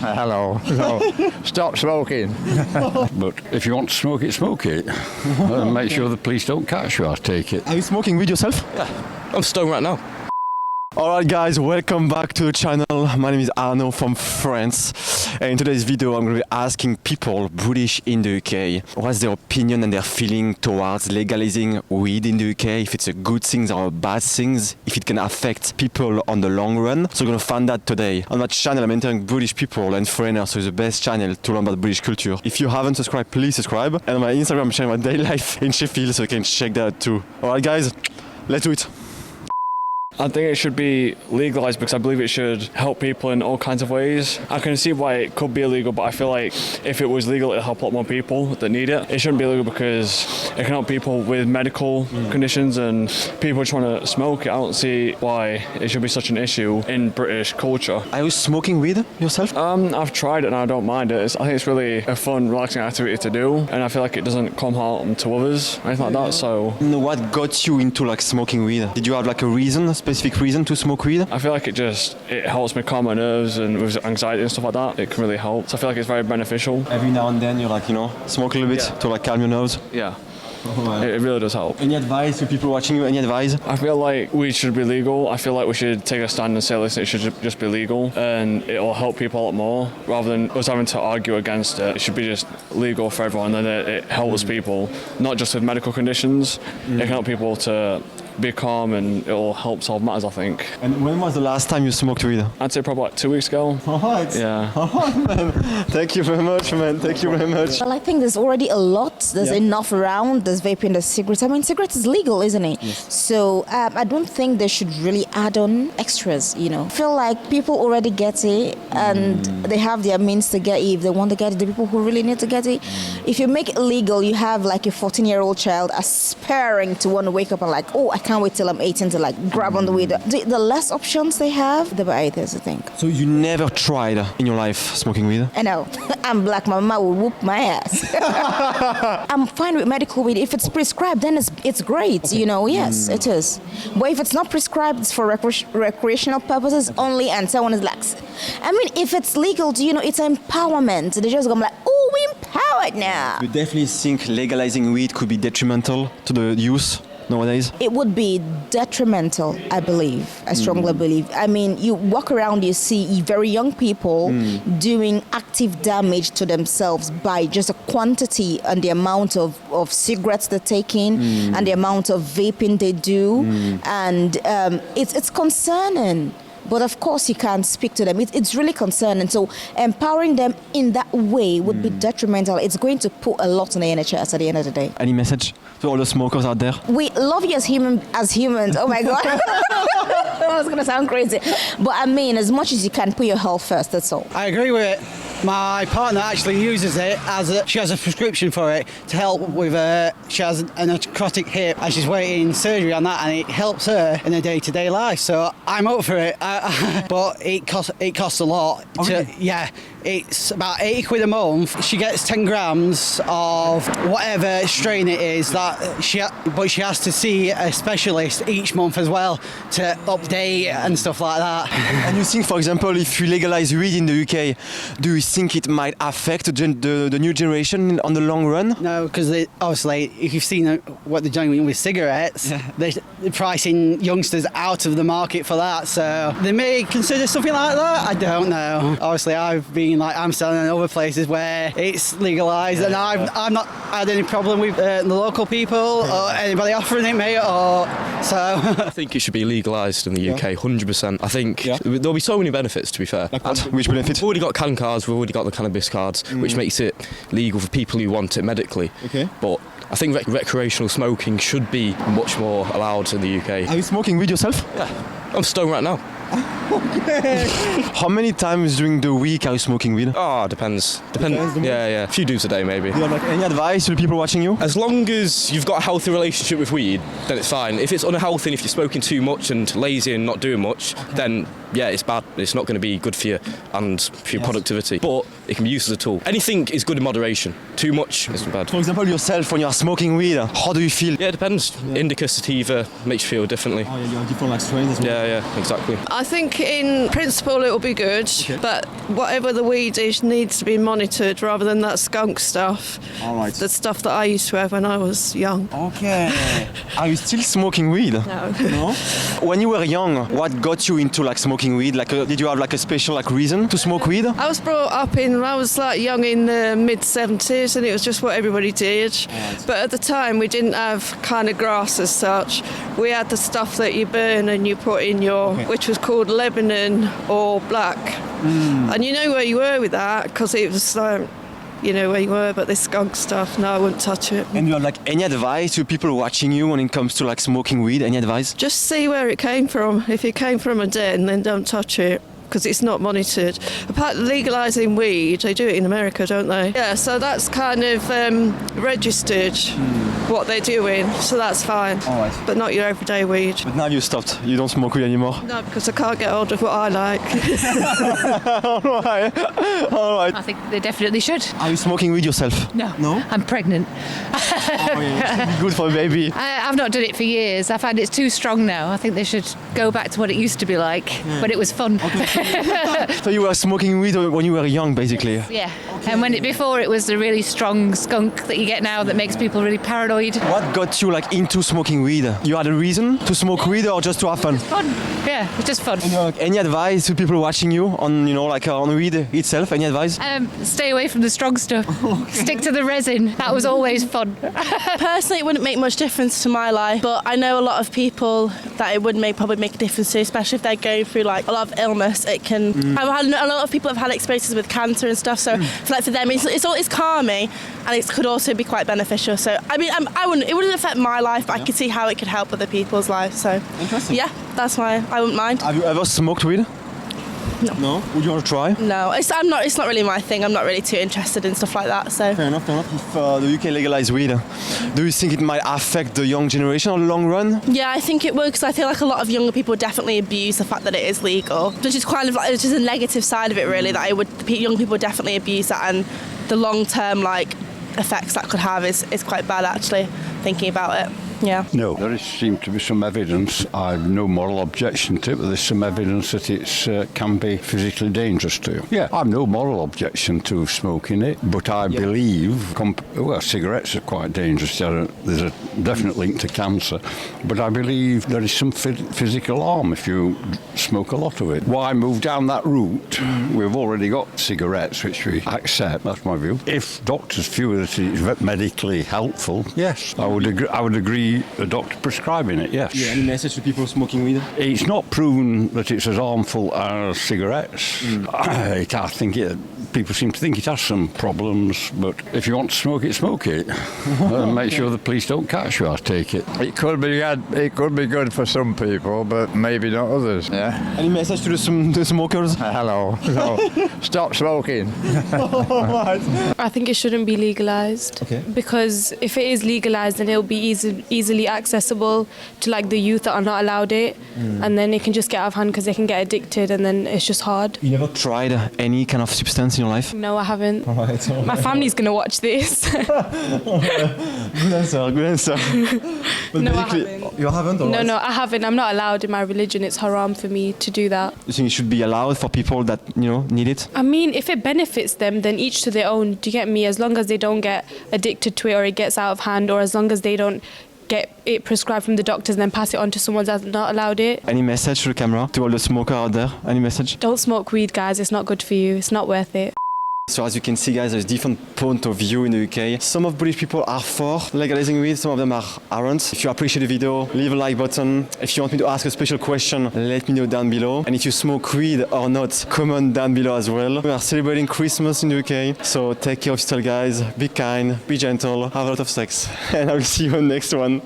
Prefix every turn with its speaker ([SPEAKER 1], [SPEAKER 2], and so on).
[SPEAKER 1] Hello. Stop smoking.
[SPEAKER 2] But if you want to smoke it. And make sure the police don't catch you, I take it.
[SPEAKER 3] Are you smoking weed yourself?
[SPEAKER 2] I'm stoned right now.
[SPEAKER 3] Alright guys, welcome back to the channel. My name is Arno from France. And in today's video I'm going to be asking people, British in the UK, what's their opinion and their feeling towards legalizing weed in the UK, if it's a good thing or a bad thing, if it can affect people on the long run. So we're going to find that today. On my channel I'm interviewing British people and foreigners, so it's the best channel to learn about British culture. If you haven't subscribed, please subscribe. And on my Instagram I'm sharing my daily life in Sheffield, so you can check that out too. Alright guys, let's do it.
[SPEAKER 4] I think it should be legalised because I believe it should help people in all kinds of ways. I can see why it could be illegal, but I feel like if it was legal, it'll help a lot more people that need it. It shouldn't be illegal because it can help people with medical conditions and people trying to smoke it. I don't see why it should be such an issue in British culture.
[SPEAKER 3] Are you smoking weed yourself?
[SPEAKER 4] I've tried it and I don't mind it. I think it's really a fun, relaxing activity to do, and I feel like it doesn't come harm to others, anything like that. So,
[SPEAKER 3] what got you into like smoking weed? Did you have like a reason, a specific reason to smoke weed?
[SPEAKER 4] I feel like it helps me calm my nerves, and with anxiety and stuff like that, it can really help. So I feel like it's very beneficial.
[SPEAKER 3] Every now and then you're like, smoke a little bit to like calm your nerves.
[SPEAKER 4] Yeah. It really does help.
[SPEAKER 3] Any advice to people watching you? Any advice?
[SPEAKER 4] I feel like weed should be legal. I feel like we should take a stand and say, listen, it should just be legal, and it will help people a lot more rather than us having to argue against it. It should be just legal for everyone, and then it helps people, not just with medical conditions. It can help people to be calm, and it will help solve matters, I think.
[SPEAKER 3] And when was the last time you smoked weed?
[SPEAKER 4] I'd say probably like 2 weeks ago.
[SPEAKER 3] Alright.
[SPEAKER 4] Yeah.
[SPEAKER 3] Man. Thank you very much, man. Thank you very much.
[SPEAKER 5] Well, I think there's already a lot. There's enough around. There's vaping, there's cigarettes. I mean, cigarettes is legal, isn't it? Yes. So I don't think they should really add on extras, I feel like people already get it, and they have their means to get it if they want to get it. The people who really need to get it. If you make it legal, you have like a 14-year-old child aspiring to want to wake up and like, oh, I can't wait till I'm 18 to like grab on the weed. The less options they have, the better it is, I think.
[SPEAKER 3] So you never tried in your life smoking weed?
[SPEAKER 5] I know. I'm black. My mama will whoop my ass. I'm fine with medical weed. If it's prescribed, then it's great. Okay. Yes, it is. But if it's not prescribed, it's for recreational purposes only, and someone is like, I mean, if it's legal, it's empowerment. They just go like, oh, we empowered now.
[SPEAKER 3] You definitely think legalizing weed could be detrimental to the youth nowadays?
[SPEAKER 5] It would be detrimental, I believe. I strongly believe. I mean, you walk around, you see very young people doing active damage to themselves by just a quantity and the amount of cigarettes they're taking and the amount of vaping they do. And it's concerning. But of course, you can't speak to them. It's really concerning. So empowering them in that way would be detrimental. It's going to put a lot on the NHS at the end of the day.
[SPEAKER 3] Any message to all the smokers out there?
[SPEAKER 5] We love you as humans. Oh my God. That was going to sound crazy. But I mean, as much as you can, put your health first, that's all.
[SPEAKER 6] I agree with it. My partner actually uses it she has a prescription for it to help with she has a necrotic hip and she's waiting surgery on that, and it helps her in her day-to-day life. So I'm up for it, but it costs a lot. It's about 80 quid a month. She gets 10 grams of whatever strain it is but she has to see a specialist each month as well to update and stuff like that.
[SPEAKER 3] And you think, for example, if you legalize weed in the UK, do you think it might affect the new generation on the long run?
[SPEAKER 6] No, because obviously, if you've seen what they're doing with cigarettes, they're pricing youngsters out of the market for that. So they may consider something like that. I don't know. Obviously, I've been like Amsterdam and other places where it's legalised, and I've not had any problem with the local people or anybody offering it, mate. I
[SPEAKER 7] think it should be legalised in the UK, 100%. I think there'll be so many benefits, to be fair.
[SPEAKER 3] Like what? Which benefits?
[SPEAKER 7] We've already got can cards, we've already got the cannabis cards, which makes it legal for people who want it medically. Okay. But I think recreational smoking should be much more allowed in the UK.
[SPEAKER 3] Are you smoking weed yourself?
[SPEAKER 7] Yeah, I'm stoned right now.
[SPEAKER 3] Okay. How many times during the week are you smoking weed?
[SPEAKER 7] Oh, depends. Yeah. A few doops a day, maybe.
[SPEAKER 3] Do you have like any advice to the people watching you?
[SPEAKER 7] As long as you've got a healthy relationship with weed, then it's fine. If it's unhealthy and if you're smoking too much and lazy and not doing much, then it's bad. It's not going to be good for you and for your productivity. But it can be used as a tool. Anything is good in moderation. Too much is bad.
[SPEAKER 3] For example, yourself, when you're smoking weed, how do you feel?
[SPEAKER 7] Yeah, it depends. Indica, sativa makes you feel differently.
[SPEAKER 3] Oh, yeah, you have different like strains as well.
[SPEAKER 7] Yeah, exactly.
[SPEAKER 8] I think in principle it will be good, but whatever the weed is needs to be monitored rather than that skunk stuff.
[SPEAKER 3] All right.
[SPEAKER 8] The stuff that I used to have when I was young.
[SPEAKER 3] Okay. Are you still smoking weed?
[SPEAKER 8] No.
[SPEAKER 3] No. When you were young, what got you into like smoking weed? Like, did you have like a special like reason to smoke weed?
[SPEAKER 8] I was brought up I was like young in the mid-70s and it was just what everybody did. Right. But at the time we didn't have kind of grass as such. We had the stuff that you burn and you put in your, which was called Lebanon or black. And you know where you were with that because it was like, you know where you were, but this skunk stuff, no, I wouldn't touch it.
[SPEAKER 3] And you have like any advice to people watching you when it comes to like smoking weed? Any advice?
[SPEAKER 8] Just see where it came from. If it came from a den, then don't touch it because it's not monitored. Apart from legalising weed, they do it in America, don't they? Yeah, so that's kind of registered what they're doing, so that's fine.
[SPEAKER 3] All right.
[SPEAKER 8] But not your everyday weed.
[SPEAKER 3] But now you stopped. You don't smoke weed anymore.
[SPEAKER 8] No, because I can't get hold of what I like.
[SPEAKER 3] All right. All right.
[SPEAKER 9] I think they definitely should.
[SPEAKER 3] Are you smoking weed yourself?
[SPEAKER 9] No.
[SPEAKER 3] No?
[SPEAKER 9] I'm pregnant.
[SPEAKER 3] Good for a baby.
[SPEAKER 9] I've not done it for years. I find it's too strong now. I think they should go back to what it used to be like, when it was fun.
[SPEAKER 3] So you were smoking weed when you were young, basically?
[SPEAKER 9] Yeah. And before it was the really strong skunk that you get now that makes people really paranoid.
[SPEAKER 3] What got you like into smoking weed? You had a reason to smoke weed or just to have fun?
[SPEAKER 9] Fun. Yeah, it's just fun.
[SPEAKER 3] Any advice to people watching you on, on weed itself? Any advice?
[SPEAKER 9] Stay away from the strong stuff. Stick to the resin. That was always fun.
[SPEAKER 10] Personally, it wouldn't make much difference to my life, but I know a lot of people that it would probably make a difference to, especially if they're going through like a lot of illness. It can. I've had a lot of people have had experiences with cancer and stuff, so for them, it's calming, and it could also be quite beneficial. So I mean, it wouldn't affect my life, but I could see how it could help other people's lives. So yeah, that's why I wouldn't mind.
[SPEAKER 3] Have you ever smoked weed?
[SPEAKER 10] No.
[SPEAKER 3] No? Would you want to try?
[SPEAKER 10] No, it's not really my thing. I'm not really too interested in stuff like that. So
[SPEAKER 3] Fair enough. If the UK legalized weed, do you think it might affect the young generation on the long run?
[SPEAKER 10] yeah, I think it would, because I feel like a lot of younger people definitely abuse the fact that it is legal, which is kind of like it's just a negative side of it, really. That young people definitely abuse that, and the long term like effects that could have is quite bad, actually, thinking about it. Yeah.
[SPEAKER 2] No, there seems to be some evidence. I've no moral objection to it, but there's some evidence that it can be physically dangerous to you. Yeah, I've no moral objection to smoking it, but I believe, cigarettes are quite dangerous. There's a definite link to cancer, but I believe there is some physical harm if you smoke a lot of it. Why move down that route? We've already got cigarettes, which we accept. That's my view. If doctors feel that it's medically helpful, yes, I would agree. A doctor prescribing it, yes.
[SPEAKER 3] Yeah, any message to people smoking weed?
[SPEAKER 2] It's not proven that it's as harmful as cigarettes. I think people seem to think it has some problems, but if you want to smoke it, smoke it. And make sure the police don't catch you, I take it.
[SPEAKER 1] It could be good for some people, but maybe not others. Yeah.
[SPEAKER 3] Any message to the smokers?
[SPEAKER 1] Hello. No. Stop smoking.
[SPEAKER 11] I think it shouldn't be legalized.
[SPEAKER 3] Okay.
[SPEAKER 11] Because if it is legalized, then it'll be easily accessible to like the youth that are not allowed it, and then it can just get out of hand because they can get addicted, and then it's just hard.
[SPEAKER 3] You never tried any kind of substance in your life?
[SPEAKER 11] No, I haven't.
[SPEAKER 3] All right.
[SPEAKER 11] My family's gonna watch this.
[SPEAKER 3] Good answer. But
[SPEAKER 11] No, I
[SPEAKER 3] basically,
[SPEAKER 11] haven't.
[SPEAKER 3] you haven't? All right.
[SPEAKER 11] No, I haven't. I'm not allowed in my religion. It's haram for me to do that.
[SPEAKER 3] You think it should be allowed for people that, need it?
[SPEAKER 11] I mean, if it benefits them, then each to their own. Do you get me? As long as they don't get addicted to it or it gets out of hand, or as long as they don't get it prescribed from the doctors and then pass it on to someone that's not allowed it.
[SPEAKER 3] Any message to the camera, to all the smokers out there? Any message?
[SPEAKER 11] Don't smoke weed, guys. It's not good for you. It's not worth it.
[SPEAKER 3] So as you can see, guys, there's different point of view in the UK. Some of British people are for legalizing weed, some of them aren't. If you appreciate the video, leave a like button. If you want me to ask a special question, let me know down below. And if you smoke weed or not, comment down below as well. We are celebrating Christmas in the UK, so take care of yourself, guys. Be kind, be gentle, have a lot of sex. And I will see you on the next one.